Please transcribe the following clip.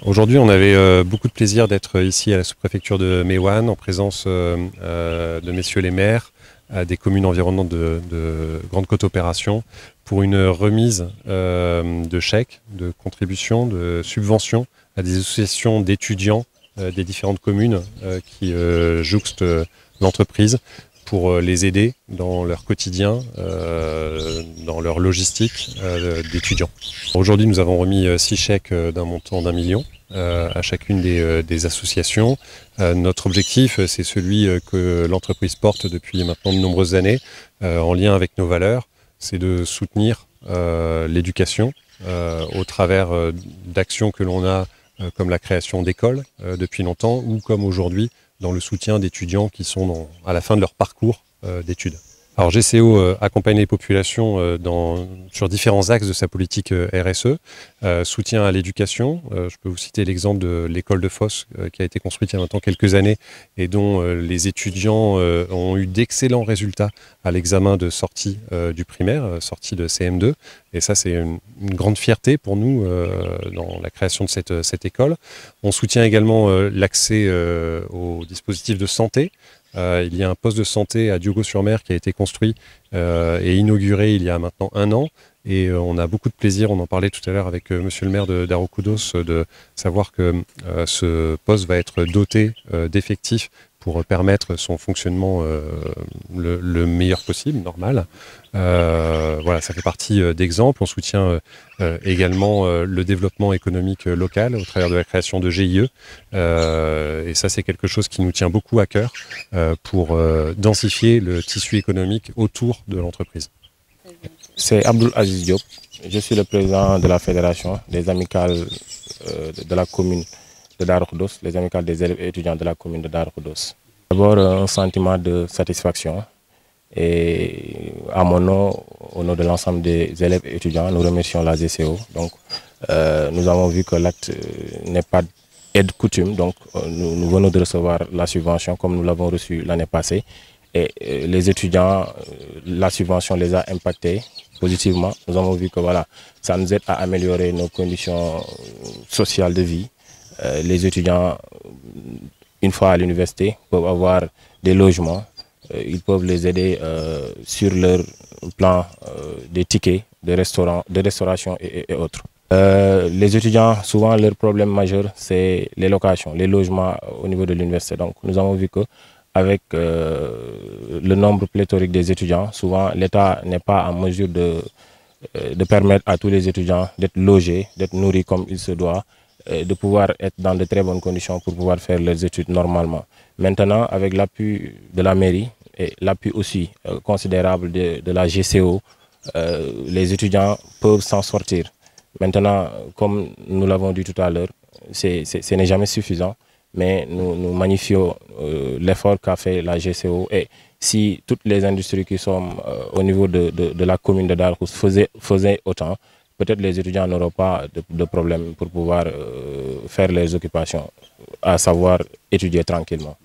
Aujourd'hui, on avait beaucoup de plaisir d'être ici à la sous-préfecture de Méouane en présence de messieurs les maires, des communes environnantes de Grande Côte Opération pour une remise de chèques, de contributions, de subventions à des associations d'étudiants des différentes communes qui jouxtent l'entreprise pour les aider dans leur quotidien, dans leur logistique d'étudiants. Aujourd'hui, nous avons remis 6 chèques d'un montant d'1 million à chacune des associations. Notre objectif, c'est celui que l'entreprise porte depuis maintenant de nombreuses années, en lien avec nos valeurs, c'est de soutenir l'éducation au travers d'actions que l'on a comme la création d'écoles depuis longtemps ou comme aujourd'hui dans le soutien d'étudiants qui sont à la fin de leur parcours d'études. Alors GCO accompagne les populations sur différents axes de sa politique RSE, soutien à l'éducation. Je peux vous citer l'exemple de l'école de Fosse qui a été construite il y a maintenant quelques années et dont les étudiants ont eu d'excellents résultats à l'examen de sortie du primaire, sortie de CM2. Et ça, c'est une grande fierté pour nous dans la création de cette école. On soutient également l'accès aux dispositifs de santé. Il y a un poste de santé à Diogo-sur-Mer qui a été construit et inauguré il y a maintenant 1 an. Et on a beaucoup de plaisir, on en parlait tout à l'heure avec monsieur le maire d'Arroukoudos, de savoir que ce poste va être doté d'effectifs pour permettre son fonctionnement le meilleur possible, normal. Voilà, ça fait partie d'exemples. On soutient également le développement économique local au travers de la création de GIE. Et ça, c'est quelque chose qui nous tient beaucoup à cœur pour densifier le tissu économique autour de l'entreprise. C'est Abdoul Aziz Diop. Je suis le président de la fédération des amicales de la commune de Darou-Khoudoss, les amicales des élèves et étudiants de la commune de Darou-Khoudoss. D'abord, un sentiment de satisfaction et à mon nom, au nom de l'ensemble des élèves et étudiants, nous remercions la GCO. Donc, nous avons vu que l'acte n'est pas aide coutume, donc nous venons de recevoir la subvention comme nous l'avons reçue l'année passée. Et les étudiants, la subvention les a impactés positivement. Nous avons vu que voilà, ça nous aide à améliorer nos conditions sociales de vie. Les étudiants, une fois à l'université, peuvent avoir des logements. Ils peuvent les aider sur leur plan des tickets, de restauration et autres. Les étudiants, souvent leur problème majeur, c'est les locations, les logements au niveau de l'université. Donc nous avons vu que avec le nombre pléthorique des étudiants, souvent l'État n'est pas en mesure de permettre à tous les étudiants d'être logés, d'être nourris comme il se doit, de pouvoir être dans de très bonnes conditions pour pouvoir faire leurs études normalement. Maintenant, avec l'appui de la mairie et l'appui aussi considérable de la GCO, les étudiants peuvent s'en sortir. Maintenant, comme nous l'avons dit tout à l'heure, ce n'est jamais suffisant. Mais nous magnifions l'effort qu'a fait la GCO. Et si toutes les industries qui sont au niveau de la commune de Darou-Khoudoss faisaient autant, peut-être les étudiants n'auront pas de problème pour pouvoir faire les occupations, à savoir étudier tranquillement.